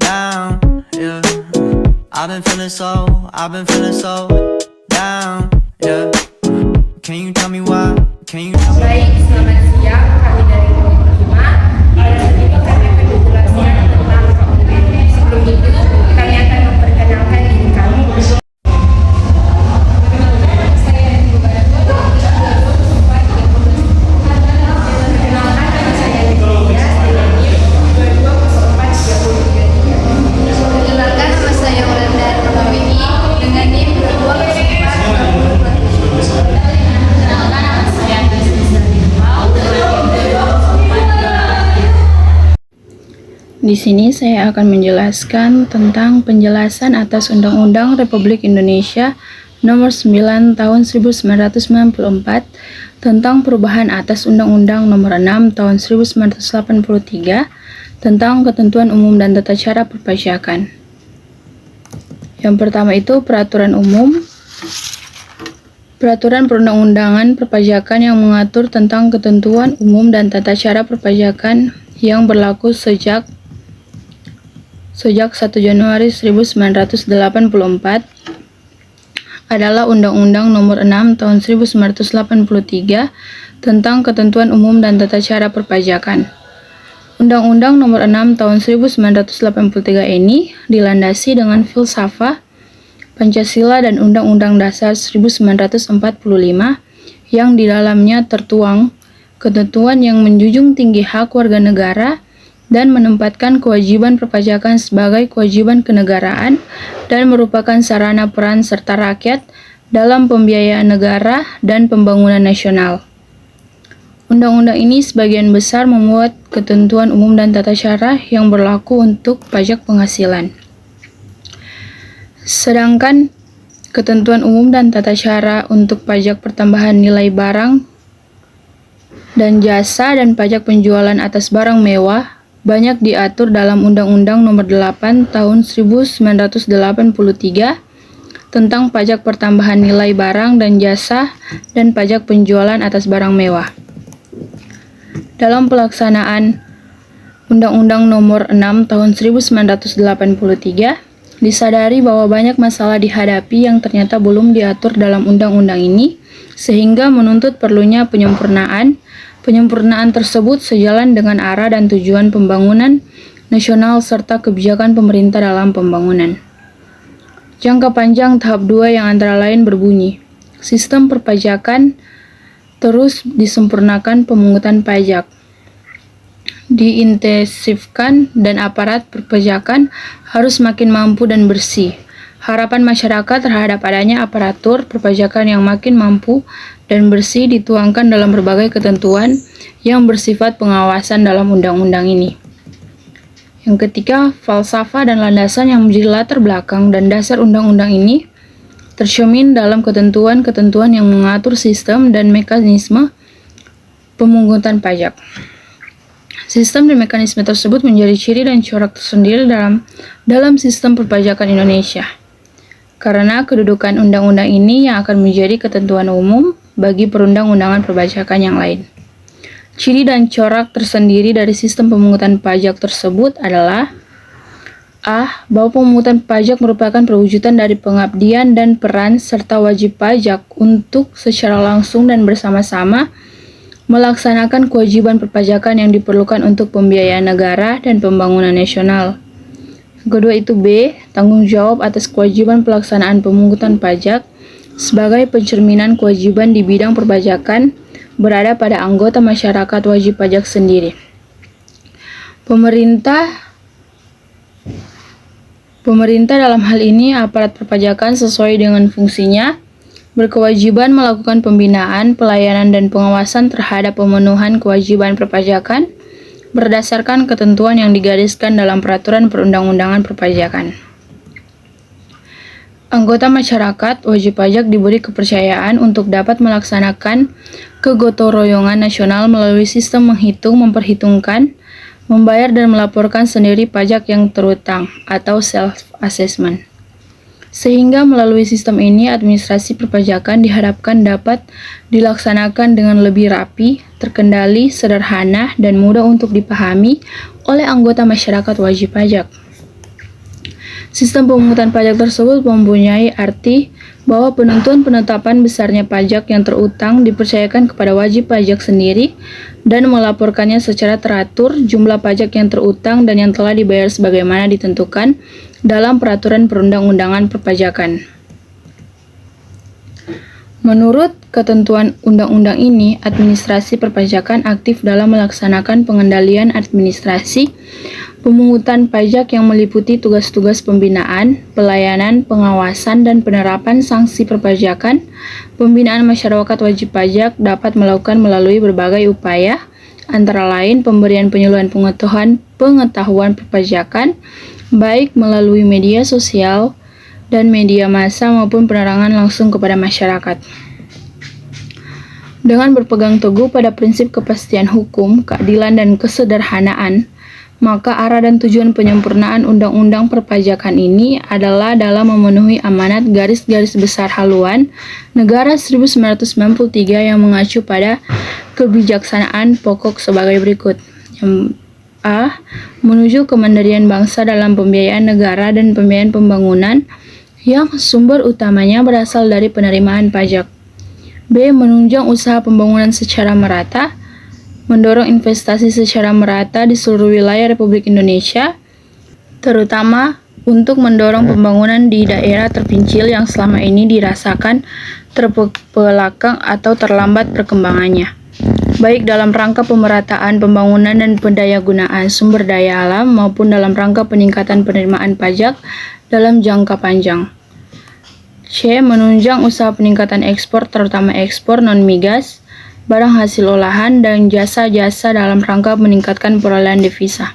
down, yeah. I've been feeling so down, yeah. Can you tell me why? Can you tell me? Baik, selamat siang. Kami dari Komisi 5. Pada saat ini kami akan menjelaskan tentang KUP. Sebelum itu, kami akan memperkenalkan diri kami. Di sini saya akan menjelaskan tentang penjelasan atas Undang-Undang Republik Indonesia Nomor 9 Tahun 1994 tentang perubahan atas Undang-Undang Nomor 6 Tahun 1983 tentang ketentuan umum dan tata cara perpajakan. Yang pertama itu Peraturan Umum. Peraturan perundang-undangan perpajakan yang mengatur tentang ketentuan umum dan tata cara perpajakan yang berlaku sejak 1 Januari 1984 adalah Undang-Undang Nomor 6 Tahun 1983 tentang ketentuan umum dan tata cara perpajakan. Undang-Undang Nomor 6 Tahun 1983 ini dilandasi dengan filsafat Pancasila dan Undang-Undang Dasar 1945 yang di dalamnya tertuang ketentuan yang menjunjung tinggi hak warga negara dan menempatkan kewajiban perpajakan sebagai kewajiban kenegaraan dan merupakan sarana peran serta rakyat dalam pembiayaan negara dan pembangunan nasional. Undang-undang ini sebagian besar memuat ketentuan umum dan tata cara yang berlaku untuk pajak penghasilan. Sedangkan ketentuan umum dan tata cara untuk pajak pertambahan nilai barang dan jasa dan pajak penjualan atas barang mewah banyak diatur dalam Undang-Undang Nomor 8 Tahun 1983 tentang pajak pertambahan nilai barang dan jasa dan pajak penjualan atas barang mewah. Dalam pelaksanaan Undang-Undang Nomor 6 Tahun 1983, disadari bahwa banyak masalah dihadapi yang ternyata belum diatur dalam undang-undang ini, sehingga menuntut perlunya penyempurnaan. Penyempurnaan tersebut sejalan dengan arah dan tujuan pembangunan nasional serta kebijakan pemerintah dalam pembangunan. Jangka panjang tahap 2 yang antara lain berbunyi, sistem perpajakan terus disempurnakan, pemungutan pajak diintensifkan dan aparat perpajakan harus makin mampu dan bersih. Harapan masyarakat terhadap adanya aparatur perpajakan yang makin mampu dan bersih dituangkan dalam berbagai ketentuan yang bersifat pengawasan dalam undang-undang ini. Yang ketiga, falsafah dan landasan yang menjadi latar belakang dan dasar undang-undang ini tercermin dalam ketentuan-ketentuan yang mengatur sistem dan mekanisme pemungutan pajak. Sistem dan mekanisme tersebut menjadi ciri dan corak tersendiri dalam sistem perpajakan Indonesia. Karena kedudukan undang-undang ini yang akan menjadi ketentuan umum bagi perundang-undangan perpajakan yang lain. Ciri dan corak tersendiri dari sistem pemungutan pajak tersebut adalah A. Bahwa pemungutan pajak merupakan perwujudan dari pengabdian dan peran serta wajib pajak untuk secara langsung dan bersama-sama melaksanakan kewajiban perpajakan yang diperlukan untuk pembiayaan negara dan pembangunan nasional. Kedua itu B. Tanggung jawab atas kewajiban pelaksanaan pemungutan pajak sebagai pencerminan kewajiban di bidang perpajakan berada pada anggota masyarakat wajib pajak sendiri. Pemerintah dalam hal ini aparat perpajakan sesuai dengan fungsinya berkewajiban melakukan pembinaan, pelayanan, dan pengawasan terhadap pemenuhan kewajiban perpajakan berdasarkan ketentuan yang digariskan dalam peraturan perundang-undangan perpajakan. Anggota masyarakat wajib pajak diberi kepercayaan untuk dapat melaksanakan kegotong-royongan nasional melalui sistem menghitung, memperhitungkan, membayar dan melaporkan sendiri pajak yang terutang atau self-assessment. Sehingga melalui sistem ini administrasi perpajakan diharapkan dapat dilaksanakan dengan lebih rapi, terkendali, sederhana, dan mudah untuk dipahami oleh anggota masyarakat wajib pajak. Sistem pemungutan pajak tersebut mempunyai arti bahwa penentuan-penetapan besarnya pajak yang terutang dipercayakan kepada wajib pajak sendiri dan melaporkannya secara teratur jumlah pajak yang terutang dan yang telah dibayar sebagaimana ditentukan dalam peraturan perundang-undangan perpajakan. Menurut ketentuan undang-undang ini, administrasi perpajakan aktif dalam melaksanakan pengendalian administrasi pemungutan pajak yang meliputi tugas-tugas pembinaan, pelayanan, pengawasan, dan penerapan sanksi perpajakan. Pembinaan masyarakat wajib pajak dapat melakukan melalui berbagai upaya, antara lain pemberian penyuluhan pengetahuan perpajakan, baik melalui media sosial dan media massa maupun penerangan langsung kepada masyarakat. Dengan berpegang teguh pada prinsip kepastian hukum, keadilan, dan kesederhanaan, maka arah dan tujuan penyempurnaan Undang-Undang Perpajakan ini adalah dalam memenuhi amanat garis-garis besar haluan Negara 1993 yang mengacu pada kebijaksanaan pokok sebagai berikut. Yang A. Menuju kemandirian bangsa dalam pembiayaan negara dan pembiayaan pembangunan yang sumber utamanya berasal dari penerimaan pajak. B. Menunjang usaha pembangunan secara merata, mendorong investasi secara merata di seluruh wilayah Republik Indonesia, terutama untuk mendorong pembangunan di daerah terpencil yang selama ini dirasakan terbelakang atau terlambat perkembangannya, baik dalam rangka pemerataan pembangunan dan pendayagunaan sumber daya alam maupun dalam rangka peningkatan penerimaan pajak dalam jangka panjang. C. Menunjang usaha peningkatan ekspor terutama ekspor non-migas, barang hasil olahan, dan jasa-jasa dalam rangka meningkatkan perolehan devisa.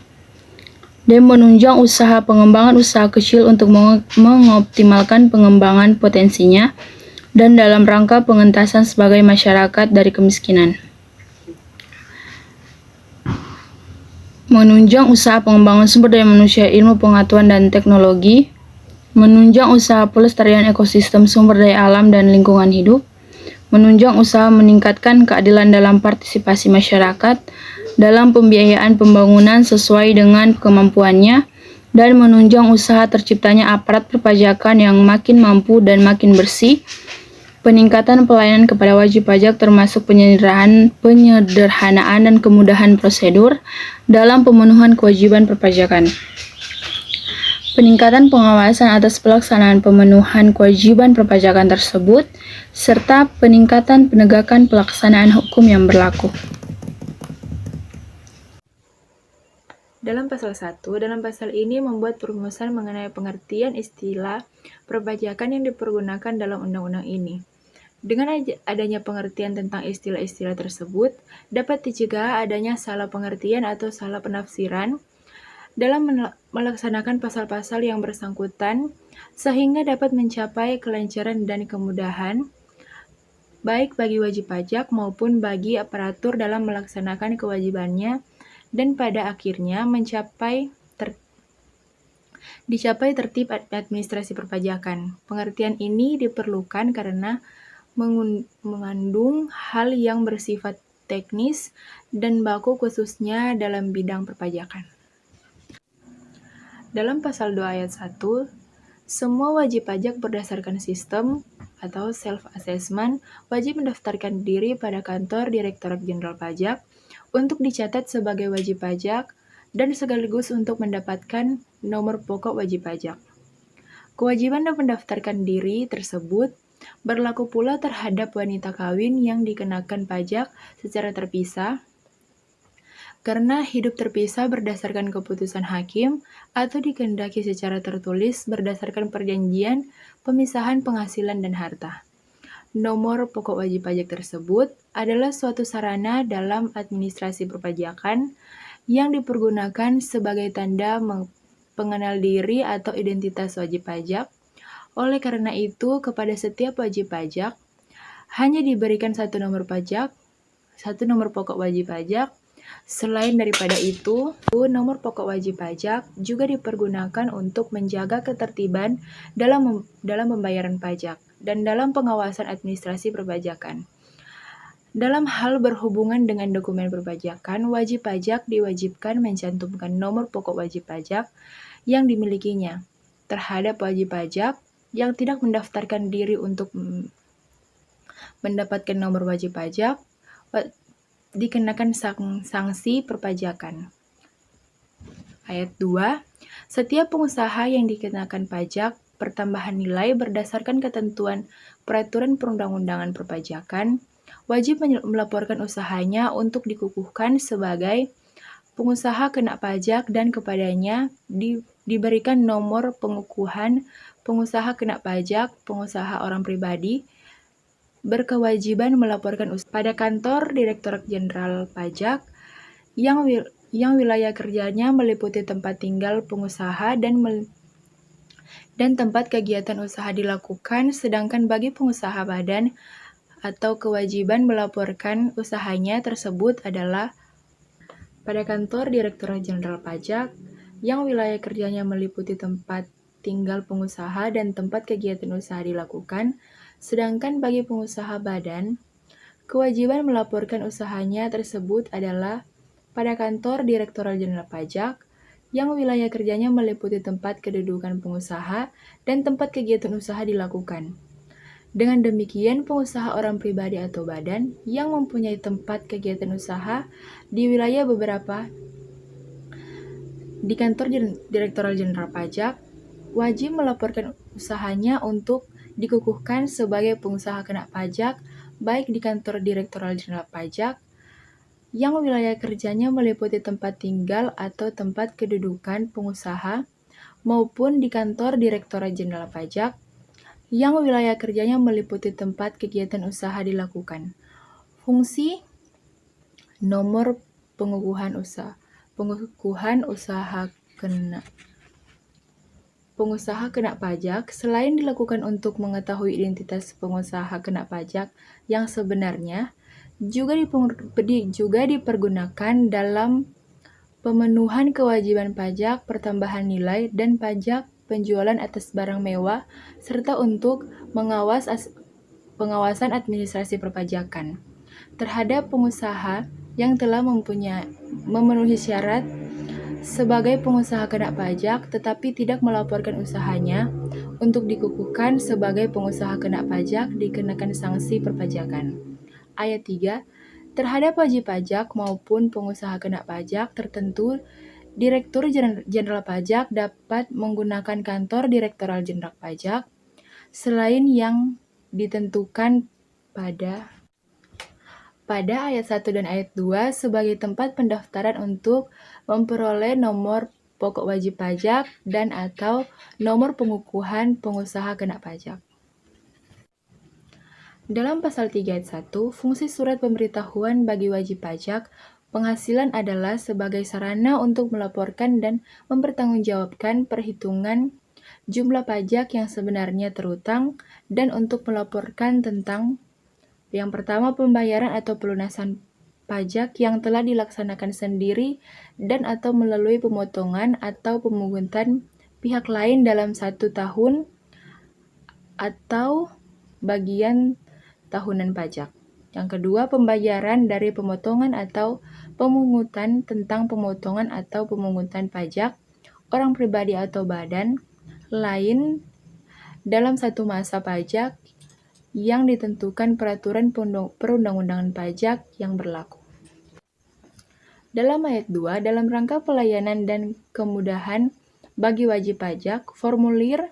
D. Menunjang usaha pengembangan usaha kecil untuk mengoptimalkan pengembangan potensinya dan dalam rangka pengentasan sebagai masyarakat dari kemiskinan. Menunjang usaha pengembangan sumber daya manusia, ilmu pengetahuan, dan teknologi. Menunjang usaha pelestarian ekosistem sumber daya alam dan lingkungan hidup. Menunjang usaha meningkatkan keadilan dalam partisipasi masyarakat dalam pembiayaan pembangunan sesuai dengan kemampuannya, dan menunjang usaha terciptanya aparat perpajakan yang makin mampu dan makin bersih, peningkatan pelayanan kepada wajib pajak termasuk penyederhanaan dan kemudahan prosedur dalam pemenuhan kewajiban perpajakan. Peningkatan pengawasan atas pelaksanaan pemenuhan kewajiban perpajakan tersebut, serta peningkatan penegakan pelaksanaan hukum yang berlaku. Dalam pasal 1, dalam pasal ini membuat perumusan mengenai pengertian istilah perpajakan yang dipergunakan dalam undang-undang ini. Dengan adanya pengertian tentang istilah-istilah tersebut, dapat dicegah adanya salah pengertian atau salah penafsiran dalam melaksanakan pasal-pasal yang bersangkutan, sehingga dapat mencapai kelancaran dan kemudahan, baik bagi wajib pajak maupun bagi aparatur dalam melaksanakan kewajibannya, dan pada akhirnya dicapai tertib administrasi perpajakan. Pengertian ini diperlukan karena mengandung hal yang bersifat teknis dan baku khususnya dalam bidang perpajakan. Dalam pasal 2 ayat 1, semua wajib pajak berdasarkan sistem atau self-assessment wajib mendaftarkan diri pada kantor Direktorat Jenderal Pajak untuk dicatat sebagai wajib pajak dan sekaligus untuk mendapatkan nomor pokok wajib pajak. Kewajiban mendaftarkan diri tersebut berlaku pula terhadap wanita kawin yang dikenakan pajak secara terpisah karena hidup terpisah berdasarkan keputusan hakim atau dikehendaki secara tertulis berdasarkan perjanjian pemisahan penghasilan dan harta. Nomor pokok wajib pajak tersebut adalah suatu sarana dalam administrasi perpajakan yang dipergunakan sebagai tanda pengenal diri atau identitas wajib pajak. Oleh karena itu, kepada setiap wajib pajak hanya diberikan satu nomor pokok wajib pajak. Selain daripada itu, nomor pokok wajib pajak juga dipergunakan untuk menjaga ketertiban dalam pembayaran pajak dan dalam pengawasan administrasi perpajakan. Dalam hal berhubungan dengan dokumen perpajakan, wajib pajak diwajibkan mencantumkan nomor pokok wajib pajak yang dimilikinya. terhadap wajib pajak yang tidak mendaftarkan diri untuk mendapatkan nomor wajib pajak dikenakan sanksi perpajakan. Ayat 2. Setiap pengusaha yang dikenakan pajak pertambahan nilai berdasarkan ketentuan peraturan perundang-undangan perpajakan wajib melaporkan usahanya untuk dikukuhkan sebagai pengusaha kena pajak dan kepadanya diberikan nomor pengukuhan pengusaha kena pajak. Pengusaha orang pribadi berkewajiban melaporkan pada kantor Direktorat Jenderal Pajak yang wilayah kerjanya meliputi tempat tinggal pengusaha dan tempat kegiatan usaha dilakukan, sedangkan bagi pengusaha badan atau kewajiban melaporkan usahanya tersebut adalah pada kantor Direktorat Jenderal Pajak yang wilayah kerjanya meliputi tempat tinggal pengusaha dan tempat kegiatan usaha dilakukan, sedangkan bagi pengusaha badan, kewajiban melaporkan usahanya tersebut adalah pada kantor Direktorat Jenderal Pajak yang wilayah kerjanya meliputi tempat kedudukan pengusaha dan tempat kegiatan usaha dilakukan. Dengan demikian, pengusaha orang pribadi atau badan yang mempunyai tempat kegiatan usaha di wilayah beberapa di kantor Direktorat Jenderal Pajak wajib melaporkan usahanya untuk dikukuhkan sebagai pengusaha kena pajak baik di kantor Direktorat Jenderal Pajak yang wilayah kerjanya meliputi tempat tinggal atau tempat kedudukan pengusaha maupun di kantor Direktorat Jenderal Pajak yang wilayah kerjanya meliputi tempat kegiatan usaha dilakukan. Fungsi nomor pengukuhan usaha pengusaha kena pajak selain dilakukan untuk mengetahui identitas pengusaha kena pajak yang sebenarnya, juga dipergunakan dalam pemenuhan kewajiban pajak pertambahan nilai dan pajak penjualan atas barang mewah, serta untuk pengawasan administrasi perpajakan terhadap pengusaha yang telah memenuhi syarat sebagai pengusaha kena pajak tetapi tidak melaporkan usahanya untuk dikukuhkan sebagai pengusaha kena pajak dikenakan sanksi perpajakan. Ayat 3. Terhadap wajib pajak maupun pengusaha kena pajak tertentu, Direktur Jenderal Pajak dapat menggunakan kantor Direktorat Jenderal Pajak selain yang ditentukan pada ayat 1 dan ayat 2 sebagai tempat pendaftaran untuk memperoleh nomor pokok wajib pajak dan atau nomor pengukuhan pengusaha kena pajak. Dalam pasal 3 ayat 1, fungsi surat pemberitahuan bagi wajib pajak penghasilan adalah sebagai sarana untuk melaporkan dan mempertanggungjawabkan perhitungan jumlah pajak yang sebenarnya terutang dan untuk melaporkan tentang yang pertama, pembayaran atau pelunasan pajak yang telah dilaksanakan sendiri dan atau melalui pemotongan atau pemungutan pihak lain dalam 1 tahun atau bagian tahunan pajak. Yang kedua, pembayaran dari pemotongan atau pemungutan tentang pemotongan atau pemungutan pajak orang pribadi atau badan lain dalam 1 masa pajak yang ditentukan peraturan perundang-undangan pajak yang berlaku. Dalam ayat 2, dalam rangka pelayanan dan kemudahan bagi wajib pajak, formulir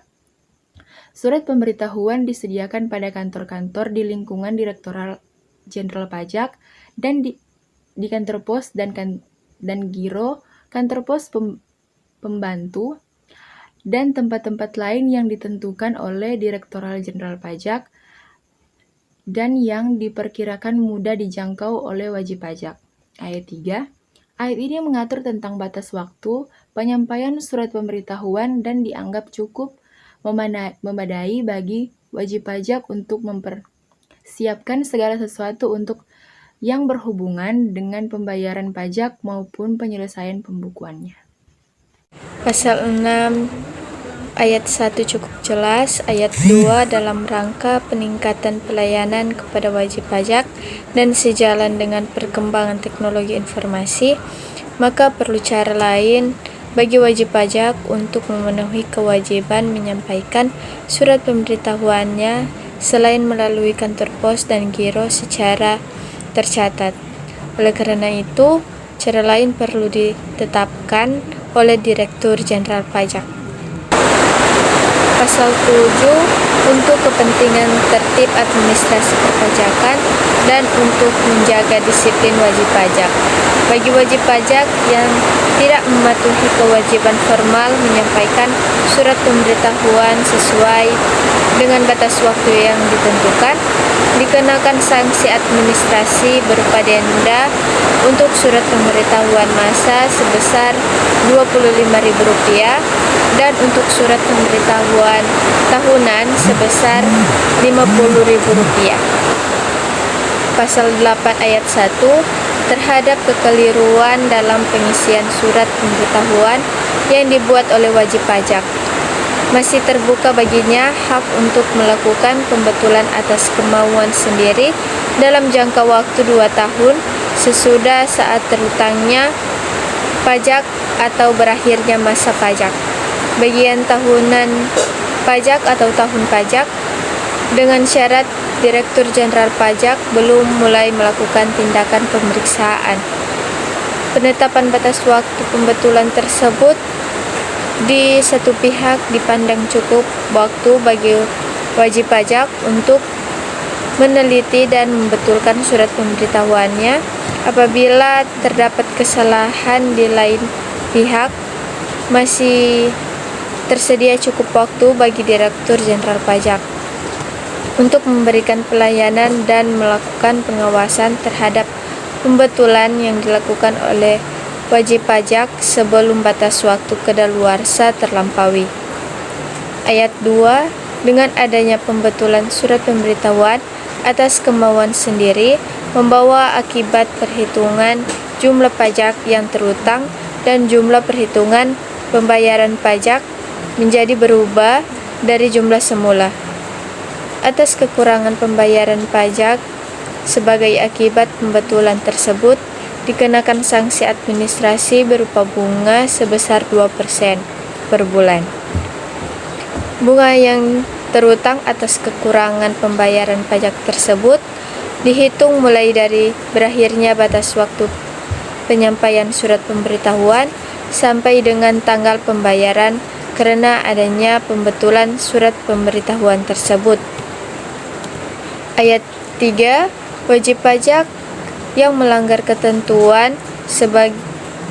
surat pemberitahuan disediakan pada kantor-kantor di lingkungan Direktorat Jenderal Pajak dan di kantor pos dan giro, kantor pos pembantu, dan tempat-tempat lain yang ditentukan oleh Direktorat Jenderal Pajak dan yang diperkirakan mudah dijangkau oleh wajib pajak. Ayat 3. Ayat ini mengatur tentang batas waktu penyampaian surat pemberitahuan dan dianggap cukup memadai bagi wajib pajak untuk mempersiapkan segala sesuatu untuk yang berhubungan dengan pembayaran pajak maupun penyelesaian pembukuannya. Pasal 6 ayat 1 cukup jelas. Ayat 2 dalam rangka peningkatan pelayanan kepada wajib pajak dan sejalan dengan perkembangan teknologi informasi, maka perlu cara lain bagi wajib pajak untuk memenuhi kewajiban menyampaikan surat pemberitahuannya selain melalui kantor pos dan giro secara tercatat. Oleh karena itu, cara lain perlu ditetapkan oleh Direktur Jenderal Pajak. Pasal 7 untuk kepentingan tertib administrasi perpajakan dan untuk menjaga disiplin wajib pajak. Bagi wajib pajak yang tidak mematuhi kewajiban formal menyampaikan surat pemberitahuan sesuai dengan batas waktu yang ditentukan, dikenakan sanksi administrasi berupa denda untuk surat pemberitahuan masa sebesar Rp25.000 dan untuk surat pemberitahuan tahunan sebesar Rp50.000. Pasal 8 ayat 1 terhadap kekeliruan dalam pengisian surat pemberitahuan yang dibuat oleh wajib pajak, masih terbuka baginya hak untuk melakukan pembetulan atas kemauan sendiri dalam jangka waktu 2 tahun sesudah saat terutangnya pajak atau berakhirnya masa pajak. Bagian tahunan pajak atau tahun pajak dengan syarat Direktur Jenderal Pajak belum mulai melakukan tindakan pemeriksaan. Penetapan batas waktu pembetulan tersebut di satu pihak dipandang cukup waktu bagi wajib pajak untuk meneliti dan membetulkan surat pemberitahuannya. Apabila terdapat kesalahan di lain pihak, masih tersedia cukup waktu bagi Direktur Jenderal Pajak untuk memberikan pelayanan dan melakukan pengawasan terhadap pembetulan yang dilakukan oleh wajib pajak sebelum batas waktu kedaluarsa terlampaui. Ayat 2, dengan adanya pembetulan surat pemberitahuan atas kemauan sendiri membawa akibat perhitungan jumlah pajak yang terutang dan jumlah perhitungan pembayaran pajak menjadi berubah dari jumlah semula. Atas kekurangan pembayaran pajak sebagai akibat pembetulan tersebut dikenakan sanksi administrasi berupa bunga sebesar 2% per bulan. Bunga yang terutang atas kekurangan pembayaran pajak tersebut dihitung mulai dari berakhirnya batas waktu penyampaian surat pemberitahuan sampai dengan tanggal pembayaran karena adanya pembetulan surat pemberitahuan tersebut. Ayat 3, wajib pajak yang melanggar ketentuan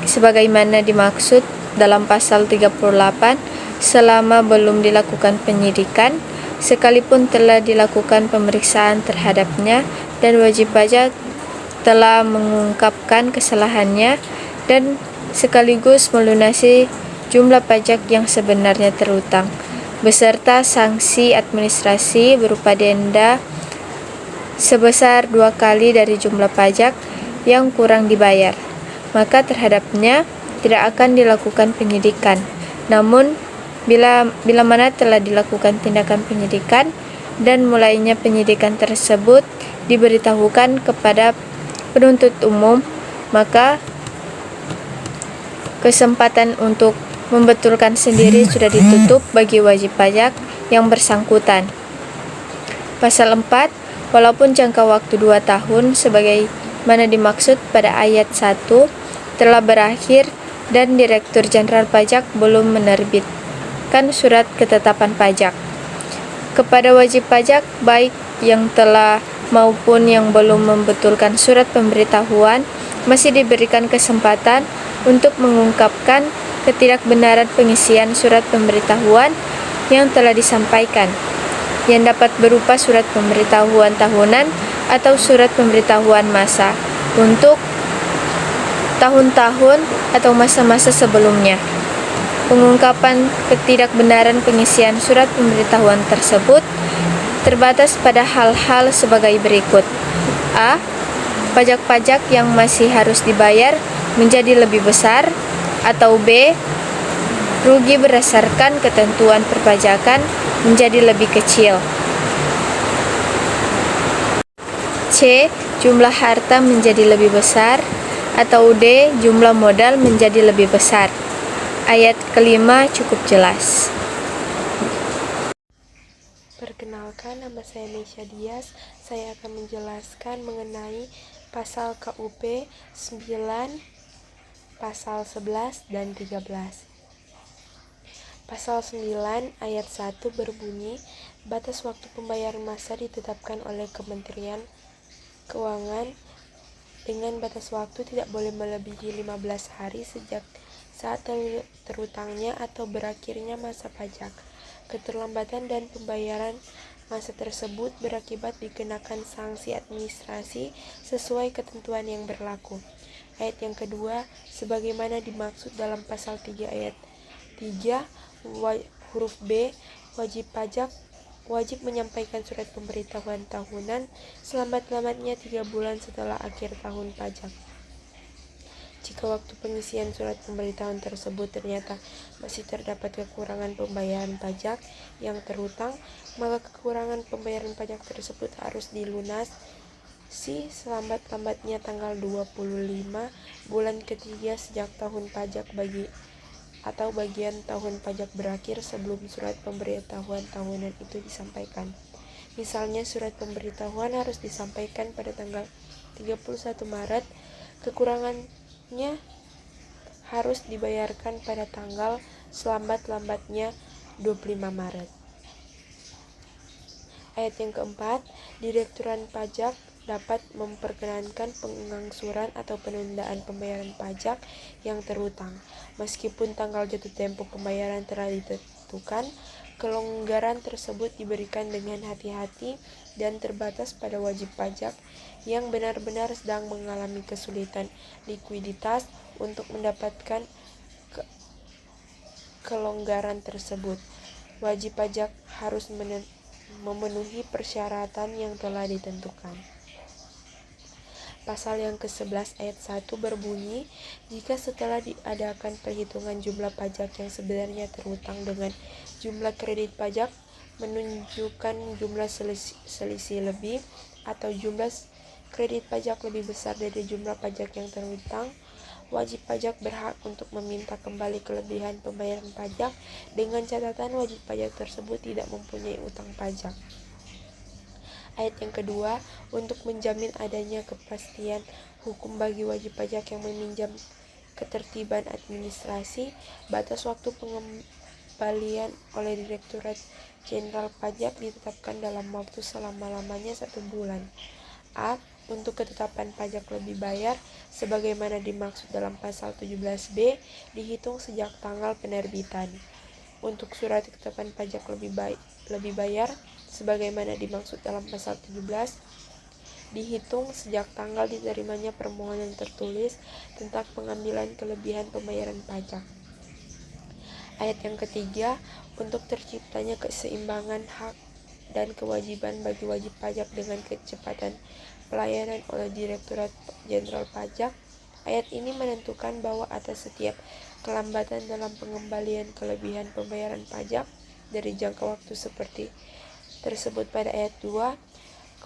sebagaimana dimaksud dalam pasal 38 selama belum dilakukan penyidikan, sekalipun telah dilakukan pemeriksaan terhadapnya dan wajib pajak telah mengungkapkan kesalahannya dan sekaligus melunasi jumlah pajak yang sebenarnya terutang, beserta sanksi administrasi berupa denda sebesar 2 kali dari jumlah pajak yang kurang dibayar, maka terhadapnya tidak akan dilakukan penyidikan. Namun, bila mana telah dilakukan tindakan penyidikan dan mulainya penyidikan tersebut diberitahukan kepada penuntut umum, maka kesempatan untuk membetulkan sendiri sudah ditutup bagi wajib pajak yang bersangkutan. Pasal 4, walaupun jangka waktu 2 tahun sebagaimana dimaksud pada ayat 1 telah berakhir dan Direktur Jenderal Pajak belum menerbitkan surat ketetapan pajak kepada wajib pajak baik yang telah maupun yang belum membetulkan surat pemberitahuan, masih diberikan kesempatan untuk mengungkapkan ketidakbenaran pengisian surat pemberitahuan yang telah disampaikan, yang dapat berupa surat pemberitahuan tahunan atau surat pemberitahuan masa untuk tahun-tahun atau masa-masa sebelumnya. Pengungkapan ketidakbenaran pengisian surat pemberitahuan tersebut terbatas pada hal-hal sebagai berikut. A. Pajak-pajak yang masih harus dibayar menjadi lebih besar, atau B. Rugi berdasarkan ketentuan perpajakan menjadi lebih kecil. C. Jumlah harta menjadi lebih besar, atau D. Jumlah modal menjadi lebih besar. ayat kelima cukup jelas. Perkenalkan, nama saya Meisha Dias. Saya akan menjelaskan mengenai pasal KUP 9, pasal 11, dan 13. Pasal 9 ayat 1 berbunyi, batas waktu pembayaran massa ditetapkan oleh Kementerian Keuangan dengan batas waktu tidak boleh melebihi 15 hari sejak saat terutangnya atau berakhirnya masa pajak. Keterlambatan dan pembayaran masa tersebut berakibat dikenakan sanksi administrasi sesuai ketentuan yang berlaku. Ayat yang kedua, sebagaimana dimaksud dalam pasal 3 ayat 3 huruf B, wajib pajak wajib menyampaikan surat pemberitahuan tahunan selambat-lambatnya 3 bulan setelah akhir tahun pajak. Jika waktu pengisian surat pemberitahuan tersebut ternyata masih terdapat kekurangan pembayaran pajak yang terutang, maka kekurangan pembayaran pajak tersebut harus dilunasi selambat-lambatnya tanggal 25 bulan ketiga sejak tahun pajak atau bagian tahun pajak berakhir sebelum surat pemberitahuan tahunan itu disampaikan. Misalnya surat pemberitahuan harus disampaikan pada tanggal 31 Maret, kekurangannya harus dibayarkan pada tanggal selambat-lambatnya 25 Maret. Ayat yang keempat, Direktorat Pajak dapat memperkenankan pengangsuran atau penundaan pembayaran pajak yang terutang. Meskipun tanggal jatuh tempo pembayaran telah ditentukan, kelonggaran tersebut diberikan dengan hati-hati dan terbatas pada wajib pajak yang benar-benar sedang mengalami kesulitan likuiditas untuk mendapatkan kelonggaran tersebut. Wajib pajak harus memenuhi persyaratan yang telah ditentukan. Pasal yang ke-11 ayat 1 berbunyi, jika setelah diadakan perhitungan jumlah pajak yang sebenarnya terutang dengan jumlah kredit pajak menunjukkan jumlah selisih lebih atau jumlah kredit pajak lebih besar dari jumlah pajak yang terutang, wajib pajak berhak untuk meminta kembali kelebihan pembayaran pajak dengan catatan wajib pajak tersebut tidak mempunyai utang pajak. Ayat yang kedua, untuk menjamin adanya kepastian hukum bagi wajib pajak yang meminjam ketertiban administrasi, batas waktu pengembalian oleh Direktorat Jenderal Pajak ditetapkan dalam waktu selama-lamanya 1 bulan. A. Untuk ketetapan pajak lebih bayar, sebagaimana dimaksud dalam pasal 17B, dihitung sejak tanggal penerbitan. Untuk surat ketetapan pajak lebih bayar, sebagaimana dimaksud dalam pasal 17, dihitung sejak tanggal diterimanya permohonan tertulis tentang pengambilan kelebihan pembayaran pajak. Ayat yang ketiga, untuk terciptanya keseimbangan hak dan kewajiban bagi wajib pajak dengan kecepatan pelayanan oleh Direktorat Jenderal Pajak, ayat ini menentukan bahwa atas setiap kelambatan dalam pengembalian kelebihan pembayaran pajak dari jangka waktu seperti tersebut pada ayat 2,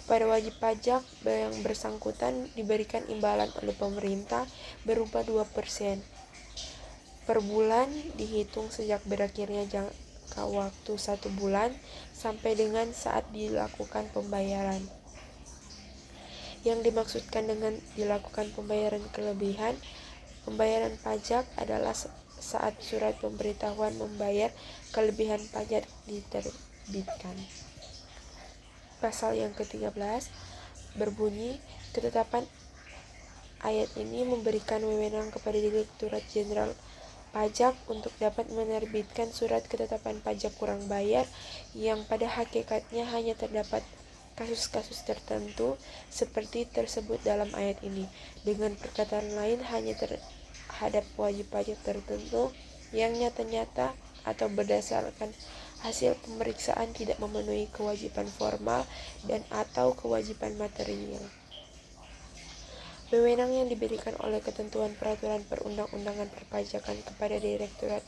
kepada wajib pajak yang bersangkutan diberikan imbalan oleh pemerintah berupa 2% per bulan dihitung sejak berakhirnya jangka waktu 1 bulan sampai dengan saat dilakukan pembayaran. Yang dimaksudkan dengan dilakukan pembayaran kelebihan pembayaran pajak adalah saat surat pemberitahuan membayar kelebihan pajak diterbitkan. Pasal yang ke-13 berbunyi, ketetapan ayat ini memberikan wewenang kepada Direktorat Jenderal Pajak untuk dapat menerbitkan surat ketetapan pajak kurang bayar yang pada hakikatnya hanya terdapat kasus-kasus tertentu seperti tersebut dalam ayat ini. Dengan perkataan lain, hanya terhadap wajib pajak tertentu yang nyata-nyata atau berdasarkan hasil pemeriksaan tidak memenuhi kewajiban formal dan atau kewajiban material. Wewenang yang diberikan oleh ketentuan peraturan perundang-undangan perpajakan kepada Direktorat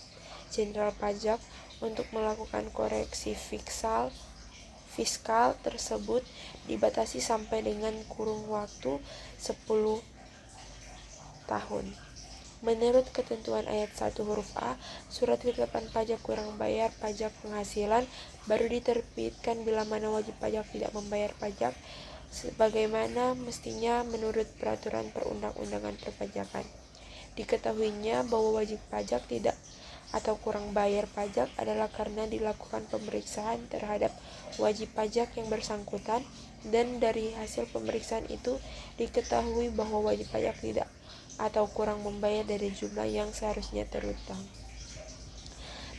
Jenderal Pajak untuk melakukan koreksi fiskal tersebut dibatasi sampai dengan kurun waktu 10 tahun. Menurut ketentuan ayat 1 huruf A, surat ketetapan pajak kurang bayar pajak penghasilan baru diterbitkan bila mana wajib pajak tidak membayar pajak sebagaimana mestinya menurut peraturan perundang-undangan perpajakan. Diketahuinya bahwa wajib pajak tidak atau kurang bayar pajak adalah karena dilakukan pemeriksaan terhadap wajib pajak yang bersangkutan dan dari hasil pemeriksaan itu diketahui bahwa wajib pajak tidak atau kurang membayar dari jumlah yang seharusnya terutang.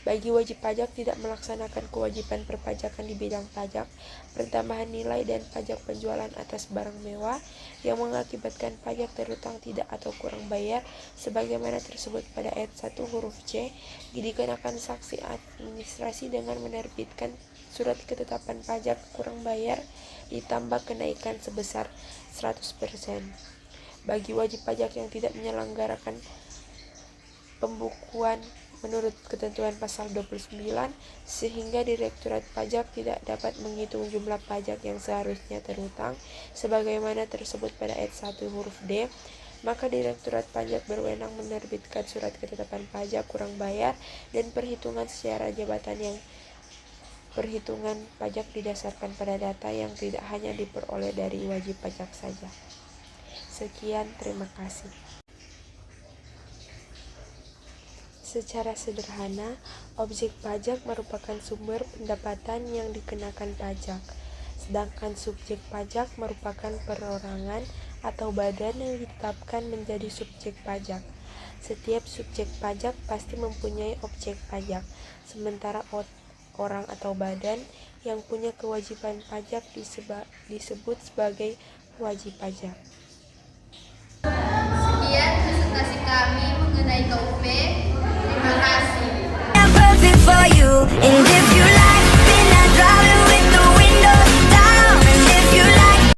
Bagi wajib pajak tidak melaksanakan kewajiban perpajakan di bidang pajak, pertambahan nilai dan pajak penjualan atas barang mewah yang mengakibatkan pajak terutang tidak atau kurang bayar sebagaimana tersebut pada ayat 1 huruf C, dikenakan sanksi administrasi dengan menerbitkan surat ketetapan pajak kurang bayar ditambah kenaikan sebesar 100%. Bagi wajib pajak yang tidak menyelenggarakan pembukuan menurut ketentuan pasal 29 sehingga Direktorat Pajak tidak dapat menghitung jumlah pajak yang seharusnya terutang sebagaimana tersebut pada ayat 1 huruf D, maka Direktorat Pajak berwenang menerbitkan surat ketetapan pajak kurang bayar dan perhitungan secara jabatan yang perhitungan pajak didasarkan pada data yang tidak hanya diperoleh dari wajib pajak saja. Sekian, terima kasih. Secara sederhana, objek pajak merupakan sumber pendapatan yang dikenakan pajak, sedangkan subjek pajak merupakan perorangan atau badan yang ditetapkan menjadi subjek pajak. Setiap subjek pajak pasti mempunyai objek pajak, sementara orang atau badan yang punya kewajiban pajak disebut sebagai wajib pajak. Sekian presentasi kami mengenai KUP. Terima kasih. I'm perfect for you.